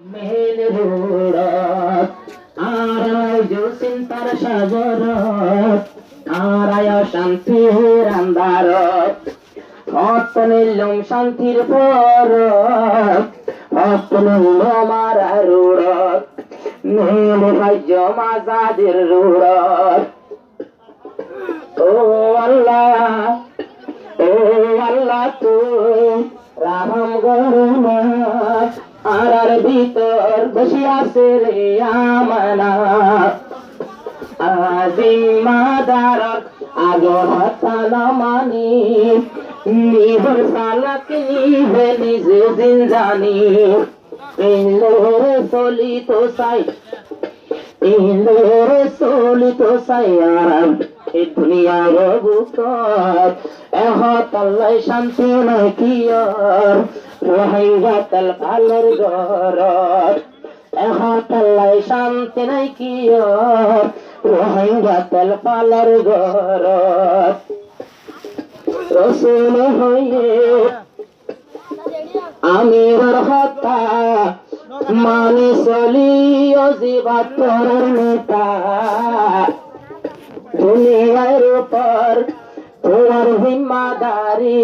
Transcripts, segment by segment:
মেহের রোড়ত আরাই চিন্তার সাগরত আরায় শান্তির আন্ধারত হস্ত নিলম শান্তির পরত হস্ত নিলম আর রোড়ত নীল ভাজ্য মাজাদের রোড়ত ও আল্লাহ তুই রাম গরুনা আর ভিতর বসে আছে রে আমানা জিম্মাদার আগে হাতা না মানি নিভর সালাক নিভে নিজে জিনজানি ইন্দোরে চলিত সাই আরাম এই দুনিয়ার বুকত এহতাল্লাই শান্তি নাই কিয়র রোহিঙ্গাতাল পালর গরত এহতাল্লাই শান্তি নাই কিয়র রোহিঙ্গাতাল পালর গরত রসুল হয়ে আমির হতা মানি চলি অজিবাতর নেতা দুনিয়ার উপর তোমার জিম্মাদারি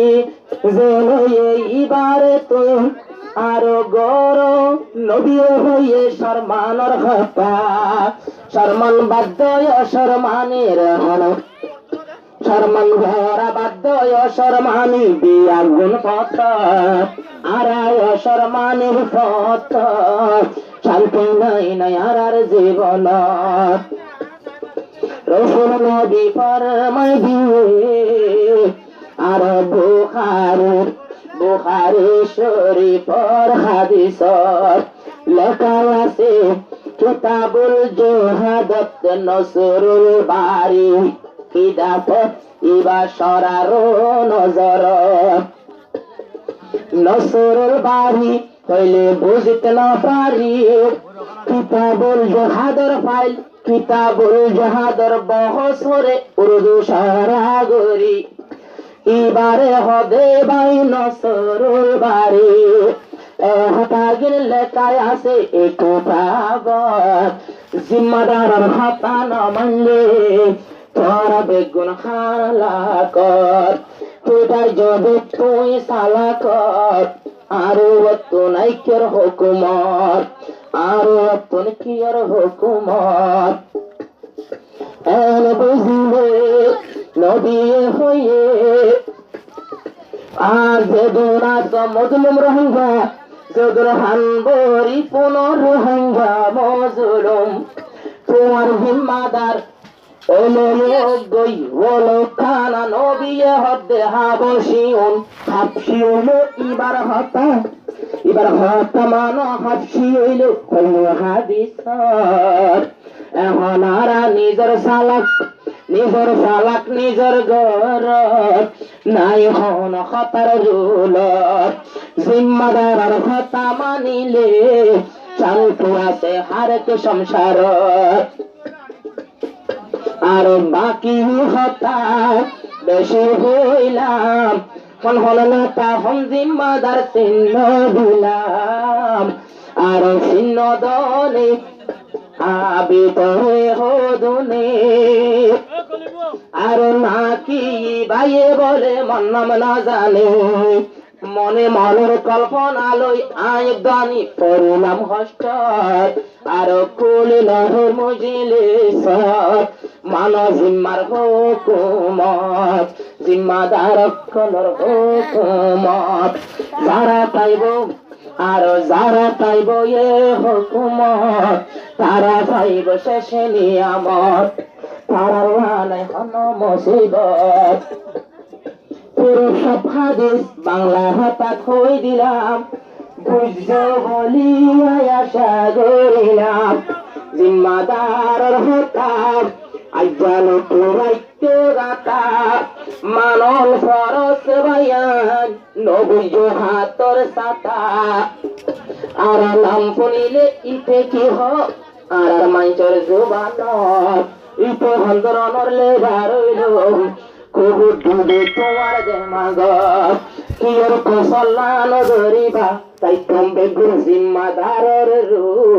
যেন এইবারে তো আরো গরো নবী হয়ে শর্মানর হতা শর্মান বাদ্য শর্মানের হন শর্মান ঘরা বাদ্য শর্মানি বিয়াগুন পথ আরায় শর্মানের পথ শান্তি নাই আর জীবন রসুল নবী ফরমাই দিয়ে আর বুখারী শরীফর হাদিসত লেখা আছে কিতাবুল জিহাদত নসরুল বারী কিতাবত ইবা সরার নজর নসরুল বারী হইলে বুঝতে না পারি কিতাবুল জিহাদর ফাইল কিতাবুল জিহাদর বহসরে উর্দু সারাগরি ইবারে হদে বাই নসরুল বারী হতাগির লেখায় আছে একটু পাগত জিম্মাদার হাতা না মানলে তোরা বেগুন হালাকত তুই যদি তুই সালাকত আরো তো নাইকের হুকুমত আরো তো কিয়র হুকুমত এন বুঝিলে নবী হয়ে আর যেদুর মজলুম রোহিঙ্গা যেদুর হানবরি পুনর রোহিঙ্গা মজলুম তোমার জিম্মাদার খানা নবী হদে হাবশিউন ইবার হতা মানো হাবশি হইল হাদিস এখন আরা নিজের সালাক নিজের ঘর নাই হন খতার রুলত জিম্মাদার হতা মানিলে শান্তি আছে হারেক সংসার আর বাকি হতা বেশি হইলাম হন হল না তা হন জিম্মাদার চিহ্ন দিলাম আর চিহ্ন দলে আবিত হদুনে আর নাকি বাইয়ে বলে মন নাম না জানে মনে মনের কল্পনা লই আয় দানি পরিণাম হষ্ট আর কুল নহর মজিলে মান জিম্মার হুকুমত জিম্মাদার কলর হুকুমত যারা পাইব আর যারা পাইব এ হুকুমত তারা পাইব শেষে নিয়ামত তারা নাই হন মুসিবত পুরো সব হাদিস বাংলা হতা কই দিলাম বুঝ বলি আশা করিলাম জিম্মাদার হতাম আইজান পুরাইত গাতা মানল ফরস বায়ান নবুজ হাতর সাতা আর নাম শুনিলে ইতে কি হ আর মাইচর জুবান ইতে হন্দরনর লেবার হইল কুবু ডুবে তোমার দেমাগ কিয়র কসল্লানো ধরিবা তাই কম বেগুন জিম্মাদারের রূপ